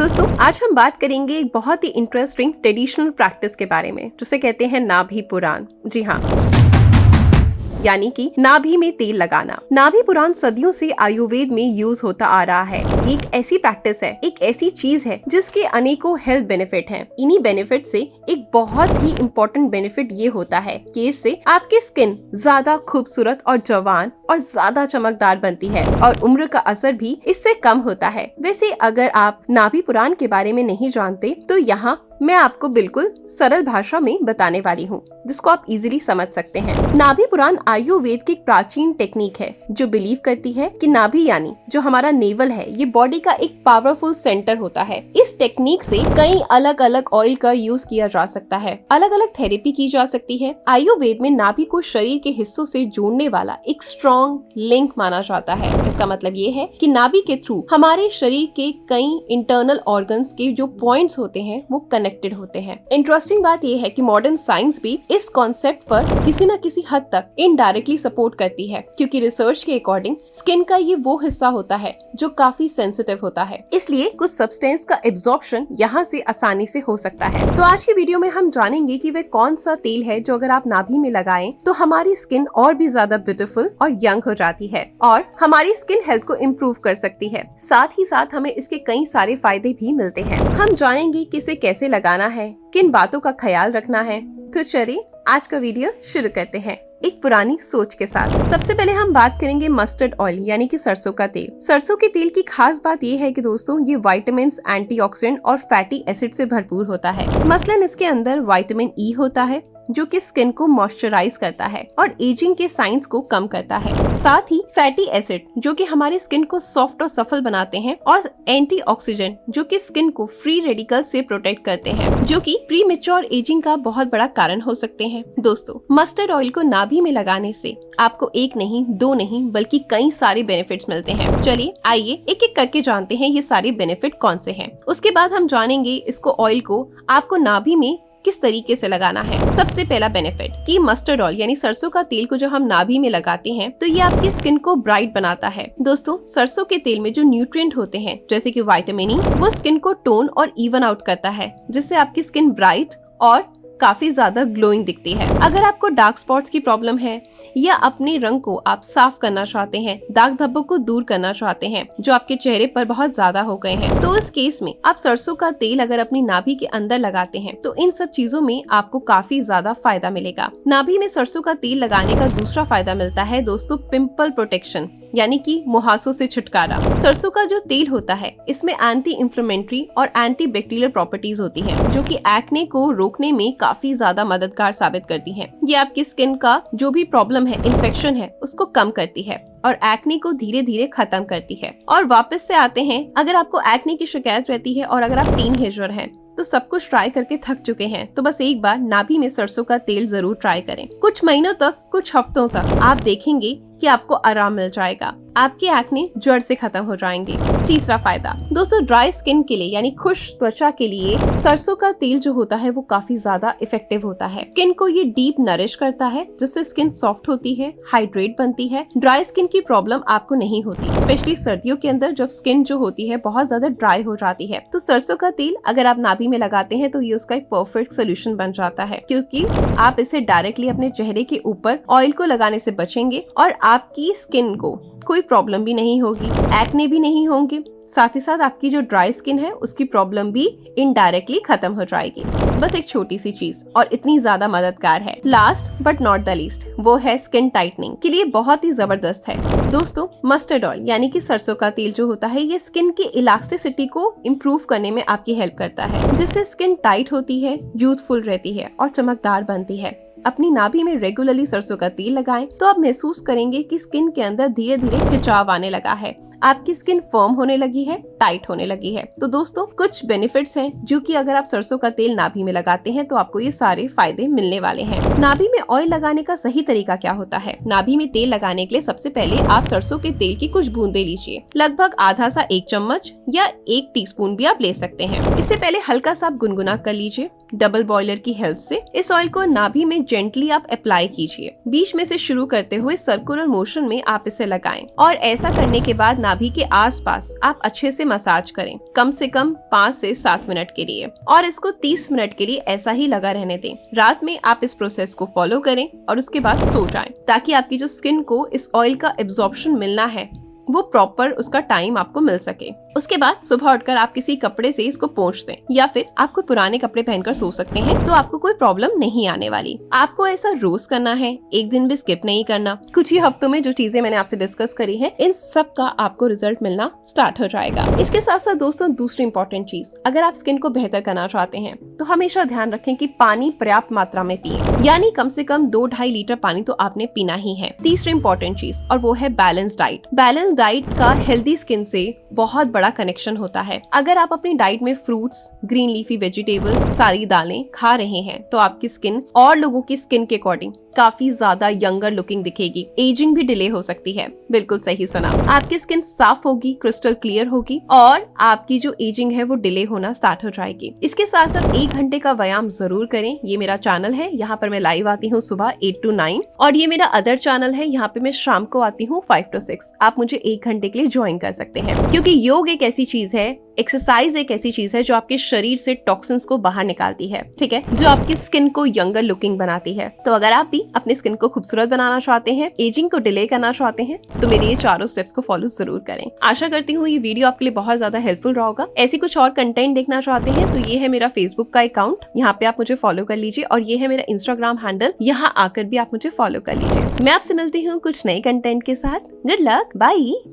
दोस्तों, आज हम बात करेंगे एक बहुत ही इंटरेस्टिंग ट्रेडिशनल प्रैक्टिस के बारे में, जिसे कहते हैं नाभि पुराण। जी हाँ, यानी कि नाभि में तेल लगाना। नाभि पुराण सदियों से आयुर्वेद में यूज होता आ रहा है। ये एक ऐसी प्रैक्टिस है, एक ऐसी चीज है जिसके अनेकों हेल्थ बेनिफिट हैं। इन्हीं बेनिफिट से एक बहुत ही इम्पोर्टेंट बेनिफिट ये होता है कि इससे आपकी स्किन ज्यादा खूबसूरत और जवान और ज्यादा चमकदार बनती है और उम्र का असर भी इससे कम होता है। वैसे अगर आप नाभि पुराण के बारे में नहीं जानते तो यहाँ मैं आपको बिल्कुल सरल भाषा में बताने वाली हूँ, जिसको आप इजीली समझ सकते हैं। नाभि पुराण आयुर्वेद की एक प्राचीन टेक्निक है जो बिलीव करती है कि नाभि यानी जो हमारा नेवल है, ये बॉडी का एक पावरफुल सेंटर होता है। इस टेक्निक से कई अलग अलग ऑयल का यूज किया जा सकता है, अलग अलग थेरेपी की जा सकती है। आयुर्वेद में नाभि को शरीर के हिस्सों से जोड़ने वाला एक स्ट्रॉन्ग लिंक माना जाता है। इसका मतलब ये है कि नाभि के थ्रू हमारे शरीर के कई इंटरनल ऑर्गन्स के जो पॉइंट्स होते हैं वो कनेक्टेड होते हैं। इंटरेस्टिंग बात यह है कि मॉडर्न साइंस भी इस कॉन्सेप्ट पर किसी न किसी हद तक इनडायरेक्टली सपोर्ट करती है, क्योंकि रिसर्च के अकॉर्डिंग स्किन का ये वो हिस्सा होता है जो काफी सेंसिटिव होता है, इसलिए कुछ सब्सटेंस का एब्जॉर्प्शन यहाँ से आसानी से हो सकता है। तो आज की वीडियो में हम जानेंगे कि वह कौन सा तेल है जो अगर आप नाभि में लगाएं तो हमारी स्किन और भी ज्यादा ब्यूटीफुल और यंग हो जाती है और हमारी स्किन हेल्थ को इम्प्रूव कर सकती है। साथ ही साथ हमें इसके कई सारे फायदे भी मिलते हैं। हम जानेंगे कि इसे कैसे लगाना है, किन बातों का ख्याल रखना है। तो चलिए आज का वीडियो शुरू करते हैं एक पुरानी सोच के साथ। सबसे पहले हम बात करेंगे मस्टर्ड ऑयल यानी कि सरसों का तेल। सरसों के तेल की खास बात ये है कि दोस्तों ये विटामिन, एंटीऑक्सीडेंट और फैटी एसिड से भरपूर होता है। मसलन इसके अंदर विटामिन ई होता है जो कि स्किन को मॉइस्चराइज करता है और एजिंग के साइंस को कम करता है। साथ ही फैटी एसिड जो कि हमारे स्किन को सॉफ्ट और सफल बनाते हैं और एंटीऑक्सीडेंट जो कि स्किन को फ्री रेडिकल से प्रोटेक्ट करते हैं, जो कि प्री मेच्योर एजिंग का बहुत बड़ा कारण हो सकते हैं। दोस्तों, मस्टर्ड ऑयल को नाभि में लगाने से आपको एक नहीं, दो नहीं, बल्कि कई सारे बेनिफिट्स मिलते हैं। चलिए आइए एक एक करके जानते हैं ये सारे बेनिफिट कौन से हैं। उसके बाद हम जानेंगे इसको ऑयल को आपको नाभि में किस तरीके से लगाना है। सबसे पहला बेनिफिट कि मस्टर्ड ऑयल यानी सरसों का तेल को जब हम नाभि में लगाते हैं तो ये आपकी स्किन को ब्राइट बनाता है। दोस्तों, सरसों के तेल में जो न्यूट्रिएंट होते हैं जैसे कि विटामिन ई, वो स्किन को टोन और इवन आउट करता है, जिससे आपकी स्किन ब्राइट और काफी ज्यादा ग्लोइंग दिखती है। अगर आपको डार्क स्पॉट्स की प्रॉब्लम है या अपने रंग को आप साफ करना चाहते हैं, दाग धब्बों को दूर करना चाहते हैं जो आपके चेहरे पर बहुत ज्यादा हो गए हैं, तो इस केस में आप सरसों का तेल अगर अपनी नाभि के अंदर लगाते हैं तो इन सब चीजों में आपको काफी ज्यादा फायदा मिलेगा। नाभि में सरसों का तेल लगाने का दूसरा फायदा मिलता है दोस्तों पिंपल प्रोटेक्शन यानी कि मुहासों से छुटकारा। सरसों का जो तेल होता है इसमें एंटी इंफ्लेमेटरी और एंटी बैक्टीरियल प्रॉपर्टीज होती हैं, जो कि एक्ने को रोकने में काफी ज्यादा मददगार साबित करती हैं। ये आपकी स्किन का जो भी प्रॉब्लम है, इन्फेक्शन है, उसको कम करती है और एक्ने को धीरे धीरे खत्म करती है। और वापस से आते हैं, अगर आपको एक्ने की शिकायत रहती है और अगर आप टीनएजर हैं तो सब कुछ ट्राई करके थक चुके हैं तो बस एक बार नाभि में सरसों का तेल जरूर ट्राई करें। कुछ महीनों तक, कुछ हफ्तों तक आप देखेंगे कि आपको आराम मिल जाएगा, आपके एक्ने जड़ से खत्म हो जाएंगे। तीसरा फायदा दोस्तों, ड्राई स्किन के लिए यानी खुश त्वचा के लिए सरसों का तेल जो होता है वो काफी ज्यादा इफेक्टिव होता है। स्किन को ये डीप नरिश करता है जिससे स्किन सॉफ्ट होती है, हाइड्रेट बनती है। ड्राई स्किन की प्रॉब्लम आपको नहीं होती, स्पेशली सर्दियों के अंदर जब स्किन जो होती है बहुत ज्यादा ड्राई हो जाती है। तो सरसों का तेल अगर आप नाभि में लगाते हैं तो ये उसका एक परफेक्ट सोल्यूशन बन जाता है, क्योंकि आप इसे डायरेक्टली अपने चेहरे के ऊपर ऑयल को लगाने से बचेंगे और आपकी स्किन को कोई प्रॉब्लम भी नहीं होगी, एक्ने भी नहीं होंगे। साथ ही साथ आपकी जो ड्राई स्किन है उसकी प्रॉब्लम भी इनडायरेक्टली खत्म हो जाएगी। बस एक छोटी सी चीज और इतनी ज्यादा मददगार है। Last but not the least, वो है स्किन टाइटनिंग के लिए बहुत ही जबरदस्त है। दोस्तों, मस्टर्ड ऑयल यानी कि सरसों का तेल जो होता है ये स्किन की इलास्टिसिटी को इम्प्रूव करने में आपकी हेल्प करता है, जिससे स्किन टाइट होती है, यूथफुल रहती है और चमकदार बनती है। अपनी नाभि में रेगुलरली सरसों का तेल लगाएं तो आप महसूस करेंगे कि स्किन के अंदर धीरे धीरे खिंचाव आने लगा है, आपकी स्किन फर्म होने लगी है, टाइट होने लगी है। तो दोस्तों, कुछ बेनिफिट्स हैं जो कि अगर आप सरसों का तेल नाभि में लगाते हैं तो आपको ये सारे फायदे मिलने वाले हैं। नाभि में ऑयल लगाने का सही तरीका क्या होता है? नाभि में तेल लगाने के लिए सबसे पहले आप सरसों के तेल की कुछ बूंदे लीजिए, लगभग आधा सा 1 चम्मच या 1 टीस्पून भी आप ले सकते हैं। इससे पहले हल्का सा आप गुनगुना कर लीजिए। डबल बॉयलर की हेल्प से इस ऑयल को नाभि में जेंटली आप अप्लाई कीजिए। बीच में से शुरू करते हुए सर्कुलर मोशन में आप इसे लगाएं और ऐसा करने के बाद नाभि के आसपास आप अच्छे से मसाज करें, कम से कम 5 से 7 मिनट के लिए, और इसको 30 मिनट के लिए ऐसा ही लगा रहने दें। रात में आप इस प्रोसेस को फॉलो करें और उसके बाद सो जाएं, ताकि आपकी जो स्किन को इस ऑयल का एब्जॉर्प्शन मिलना है वो प्रॉपर उसका टाइम आपको मिल सके। उसके बाद सुबह उठकर आप किसी कपड़े से इसको पोंछ दें, या फिर आप कोई पुराने कपड़े पहनकर सो सकते हैं, तो आपको कोई प्रॉब्लम नहीं आने वाली। आपको ऐसा रोज करना है, एक दिन भी स्किप नहीं करना। कुछ ही हफ्तों में जो चीजें मैंने आपसे डिस्कस करी है, इन सब का आपको रिजल्ट मिलना स्टार्ट हो जाएगा। इसके साथ साथ दोस्तों, दूसरी इंपॉर्टेंट चीज, अगर आप स्किन को बेहतर करना चाहते हैं तो हमेशा ध्यान रखें कि पानी पर्याप्त मात्रा में पिए, यानी कम से कम 2-2.5 लीटर पानी तो आपने पीना ही है। तीसरी इंपॉर्टेंट चीज, और वो है बैलेंस डाइट। बैलेंस डाइट का हेल्दी स्किन से बहुत बड़ा कनेक्शन होता है। अगर आप अपनी डाइट में फ्रूट्स, ग्रीन लीफी वेजिटेबल, सारी दालें खा रहे हैं, तो आपकी स्किन और लोगों की स्किन के अकॉर्डिंग काफी ज्यादा यंगर लुकिंग दिखेगी। एजिंग भी डिले हो सकती है। बिल्कुल सही सुना, आपकी स्किन साफ होगी, क्रिस्टल क्लियर होगी, और आपकी जो एजिंग है वो डिले होना स्टार्ट हो जाएगी। इसके साथ साथ 1 घंटे का व्यायाम जरूर करें। ये मेरा चैनल है, यहाँ पर मैं लाइव आती हूँ सुबह 8 to 9, और ये मेरा अदर चैनल है, यहाँ पे मैं शाम को आती हूँ 5 to 6। आप मुझे 1 घंटे के लिए ज्वाइन कर सकते हैं, क्योंकि योग एक ऐसी चीज है, एक्सरसाइज एक ऐसी चीज है जो आपके शरीर से टॉक्सिन्स को बाहर निकालती है, ठीक है, जो आपकी स्किन को यंगर लुकिंग बनाती है। तो अगर आप भी अपनी स्किन को खूबसूरत बनाना चाहते हैं, एजिंग को डिले करना चाहते हैं, तो मेरे ये चारों स्टेप्स को फॉलो जरूर करें। आशा करती हूँ ये वीडियो आपके लिए बहुत ज्यादा हेल्पफुल रहा होगा। ऐसी कुछ और कंटेंट देखना चाहते हैं तो ये है मेरा फेसबुक का अकाउंट, यहाँ पे आप मुझे फॉलो कर लीजिए, और ये है मेरा इंस्टाग्राम हैंडल, यहाँ आकर भी आप मुझे फॉलो कर लीजिए। मैं आपसे मिलती हूँ कुछ नए कंटेंट के साथ। Good luck, bye.